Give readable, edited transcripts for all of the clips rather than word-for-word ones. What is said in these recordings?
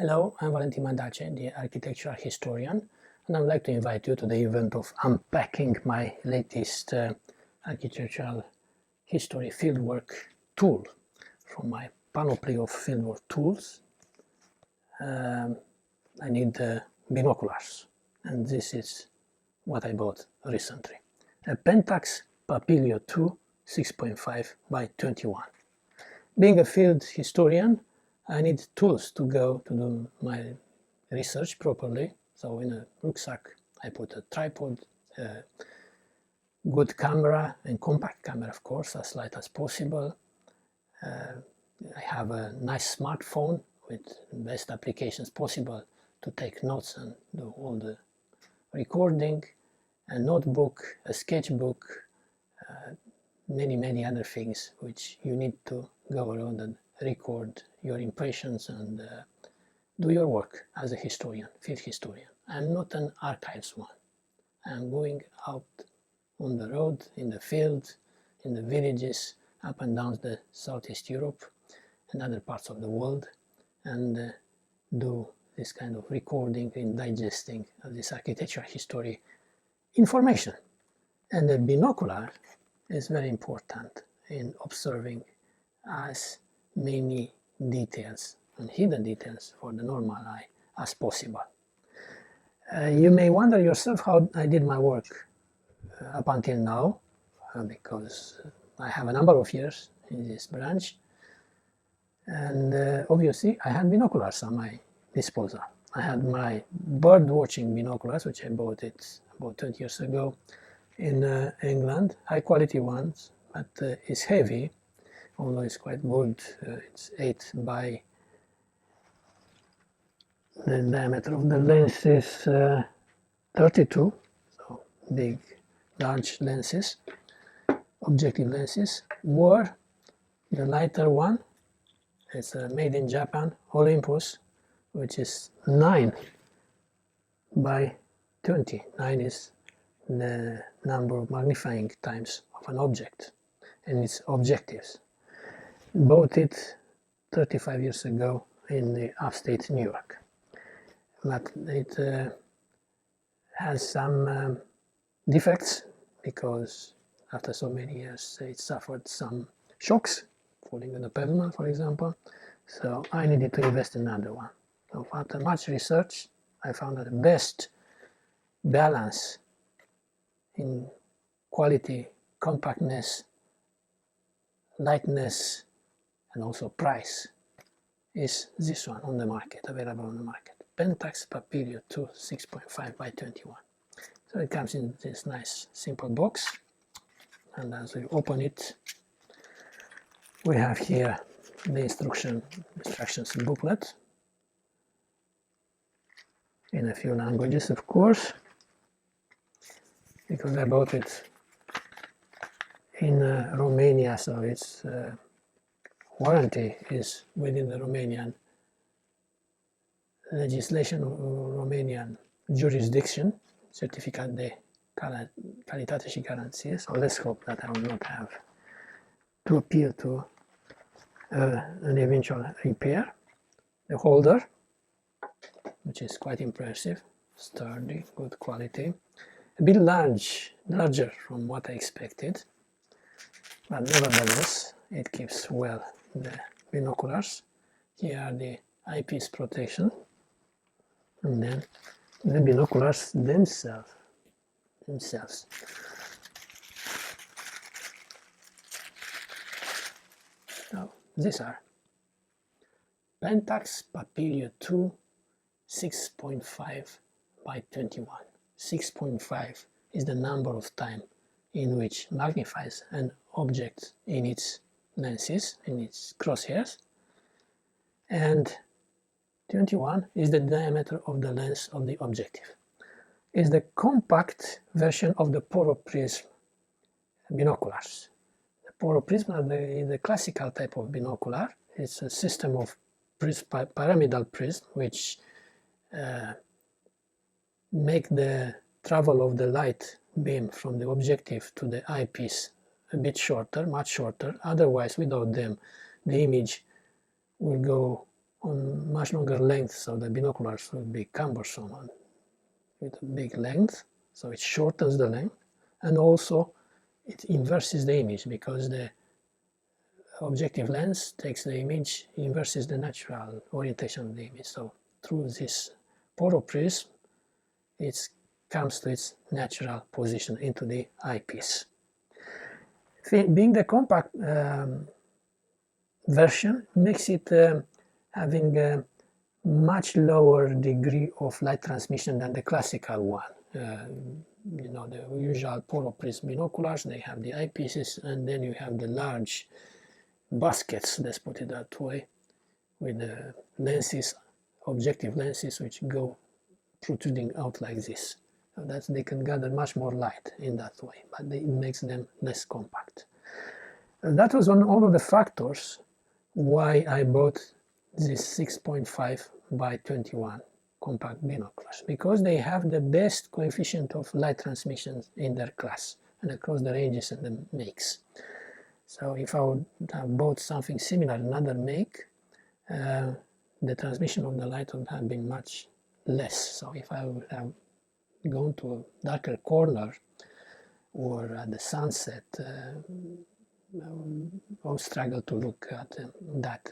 Hello, I'm Valentin Mandache, the architectural historian, and I'd like to invite you to the event of unpacking my latest architectural history fieldwork tool from my panoply of fieldwork tools. I need binoculars, and this is what I bought recently. A Pentax Papilio II 6.5 by 21. Being a field historian, I need tools to go to do my research properly. So in a rucksack, I put a tripod, a good camera, and compact camera, of course, as light as possible. I have a nice smartphone with the best applications possible to take notes and do all the recording, a notebook, a sketchbook, many other things which you need to go around and record your impressions and do your work as a historian, field historian. I'm not an archives one. I'm going out on the road, in the field, in the villages, up and down the Southeast Europe and other parts of the world, and do this kind of recording and digesting of this architectural history information. And the binocular is very important in observing as many details and hidden details for the normal eye as possible. You may wonder yourself how I did my work up until now, because I have a number of years in this branch, and obviously I had binoculars at my disposal. I had my bird watching binoculars, which I bought it about 20 years ago in England, high quality ones, but it's heavy, although it's quite good. It's 8 by, the diameter of the lens is 32, so big, large lenses, objective lenses, or the lighter one. It's made in Japan, Olympus, which is 9 by 20. 9 is the number of magnifying times of an object, and its objectives. Bought it 35 years ago in the upstate New York, but it has some defects because after so many years it suffered some shocks, falling on the pavement, for example, so I needed to invest in another one. So after much research, I found that the best balance in quality, compactness, lightness, and also price is this one on the market, available on the market. Pentax Papilio II 6.5 by 21. So it comes in this nice simple box, and as we open it, we have here the instructions booklet in a few languages, of course, because I bought it in Romania, so its warranty is within the Romanian legislation, Romanian jurisdiction, certificat de calitate și garanție. So let's hope that I will not have to appeal to an eventual repair. The holder, which is quite impressive, sturdy, good quality, a bit larger from what I expected, but nevertheless it keeps well the binoculars. Here are the eyepiece protection, and then the binoculars themselves. So these are Pentax Papilio II 6.5 by 21. 6.5 is the number of time in which magnifies an object in its lenses, in its crosshairs, and 21 is the diameter of the lens of the objective. It's the compact version of the Poroprism binoculars. The Poroprism is the classical type of binocular. It's a system of pyramidal prism which make the travel of the light beam from the objective to the eyepiece a bit shorter, much shorter. Otherwise, without them, the image will go on much longer length, so the binoculars will be cumbersome with a big length, so it shortens the length, and also it inverses the image because the objective lens takes the image, inverses the natural orientation of the image. So through this prism, it comes to its natural position into the eyepiece. Being the compact version makes it having a much lower degree of light transmission than the classical one. You know, the usual prism binoculars, they have the eyepieces, and then you have the large baskets, let's put it that way, with the lenses, objective lenses, which go protruding out like this. So that they can gather much more light in that way, but it makes them less compact. And that was one of the factors why I bought this 6.5 by 21 compact binoculars, because they have the best coefficient of light transmission in their class and across the ranges and the makes. So if I would have bought something similar, another make, the transmission of the light would have been much less. So if I would have gone to a darker corner or at the sunset, I would struggle to look at that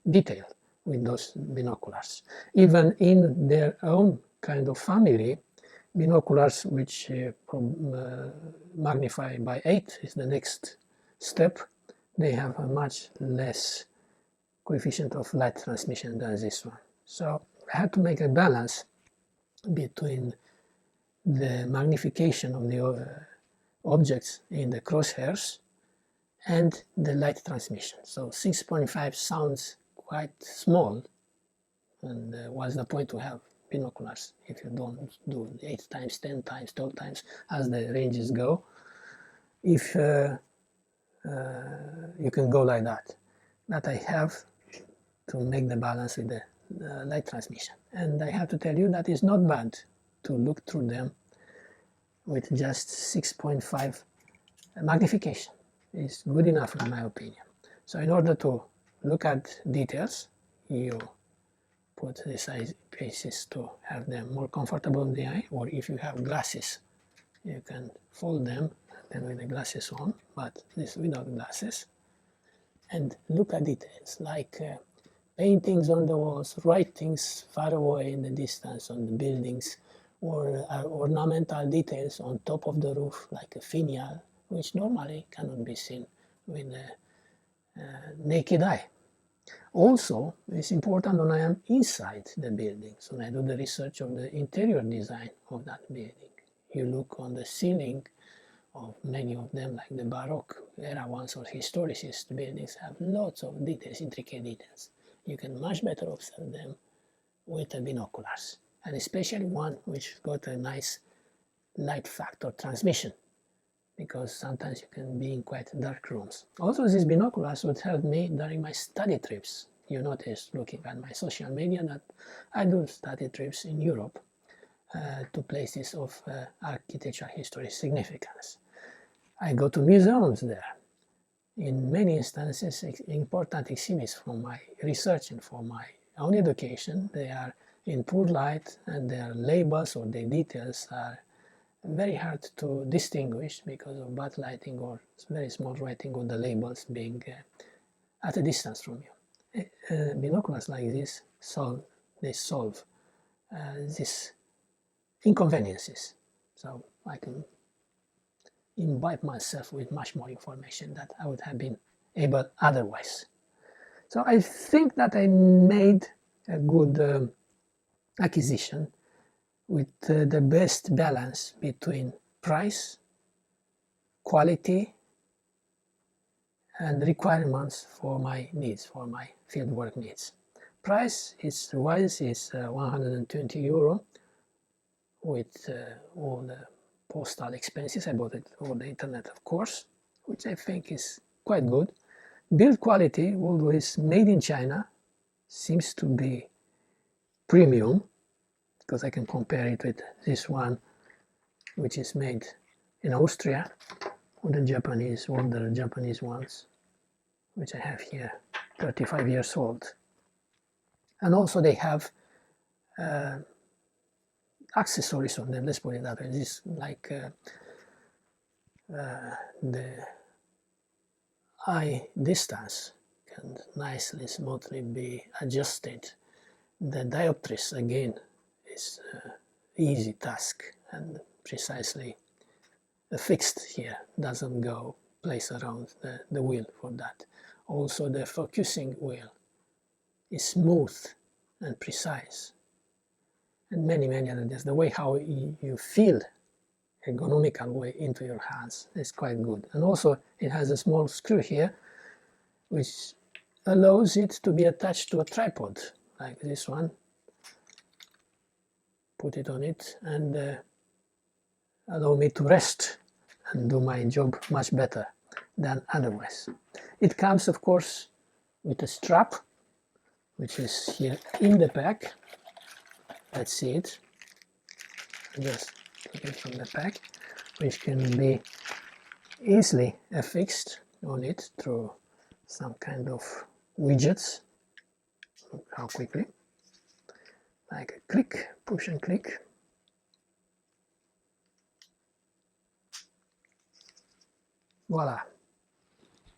detail with those binoculars. Even in their own kind of family, binoculars which magnify by 8 is the next step, they have a much less coefficient of light transmission than this one. So I had to make a balance between the magnification of the objects in the crosshairs and the light transmission. So 6.5 sounds quite small, and what's the point to have binoculars if you don't do 8 times, 10 times, 12 times as the ranges go, if you can go like that. But I have to make the balance with the light transmission, and I have to tell you that it's not bad to look through them with just 6.5 magnification. It's good enough in my opinion. So in order to look at details, you put the size pieces to have them more comfortable in the eye, or if you have glasses, you can fold them then with the glasses on, but this without glasses, and look at details like paintings on the walls, writings far away in the distance on the buildings, or ornamental details on top of the roof like a finial, which normally cannot be seen with the naked eye. Also, it's important when I am inside the buildings, when I do the research of the interior design of that building. You look on the ceiling of many of them, like the Baroque era ones or historicist buildings, have lots of details, intricate details. You can much better observe them with the binoculars, and especially one which got a nice light factor transmission, because sometimes you can be in quite dark rooms. Also, these binoculars would help me during my study trips. You notice, looking at my social media, that I do study trips in Europe to places of architectural history significance. I go to museums there. In many instances, important exhibits for my research and for my own education, they are in poor light, and their labels or their details are very hard to distinguish because of bad lighting or very small writing on the labels being at a distance from you. Binoculars like this solve these inconveniences, so I can imbibe myself with much more information that I would have been able otherwise. So I think that I made a good acquisition with the best balance between price, quality, and requirements for my needs, for my fieldwork needs. Price is 120 euro with all the postal expenses. I bought it over the internet, of course, which I think is quite good. Build quality, although it's made in China, seems to be premium, because I can compare it with this one, which is made in Austria, or the Japanese, older Japanese ones, which I have here, 35 years old. And also they have accessories on them, let's put it that way. This like the eye distance can nicely, smoothly be adjusted. The diopters again is easy task and precisely fixed here, doesn't go place around the wheel for that. Also the focusing wheel is smooth and precise, and many other things. The way how you feel ergonomical way into your hands is quite good. And also it has a small screw here which allows it to be attached to a tripod like this one. Put it on it and allow me to rest and do my job much better than otherwise. It comes of course with a strap which is here in the pack. Let's see it. Just take it from the pack, which can be easily affixed on it through some kind of widgets. Look how quickly, like a click, push and click. Voila,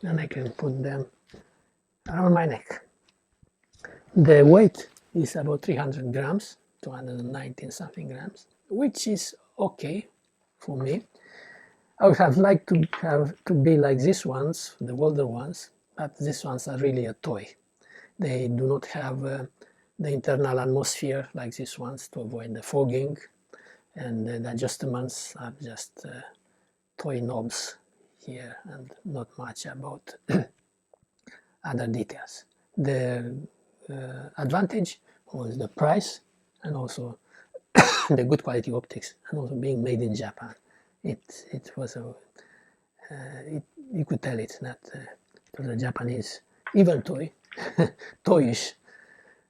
and I can put them around my neck. The weight is about 300 grams, 219 something grams, which is okay for me. I would have liked to have to be like these ones, the older ones, but these ones are really a toy. They do not have the internal atmosphere like these ones to avoid the fogging, and the adjustments are just toy knobs here and not much about other details. The advantage was the price and also the good quality optics, and also being made in Japan. It was a you could tell it that it was a Japanese, even toy, toyish.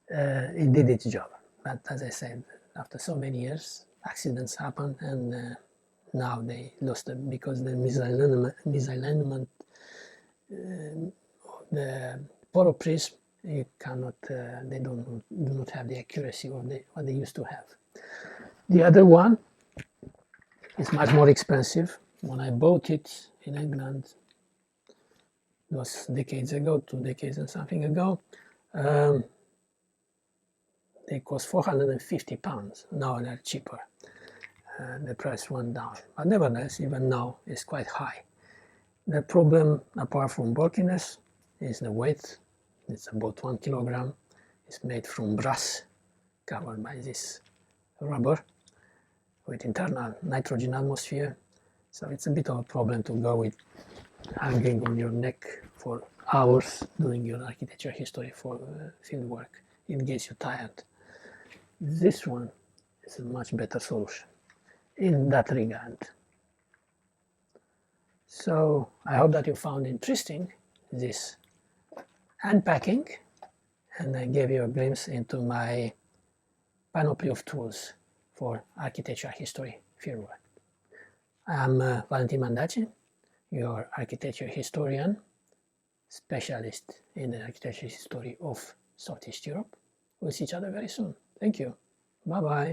It did its job, but as I said, after so many years, accidents happen, and now they lost it because the misalignment, the poro prism, you cannot, they do not have the accuracy of what they used to have. The other one is much more expensive. When I bought it in England, it was decades ago, 2 decades and something ago, they cost £450. Now they're cheaper. The price went down, but nevertheless, even now, it's quite high. The problem, apart from bulkiness, is the weight. It's about 1 kilogram. It's made from brass, covered by this rubber with internal nitrogen atmosphere. So it's a bit of a problem to go with hanging on your neck for hours doing your architecture history for field work. It gets you tired. This one is a much better solution in that regard. So I hope that you found interesting this unpacking, and I gave you a glimpse into my panoply of tools for architecture history fieldwork. I'm Valentin Mandache, your architecture historian, specialist in the architecture history of Southeast Europe. We'll see each other very soon. Thank you. Bye-bye.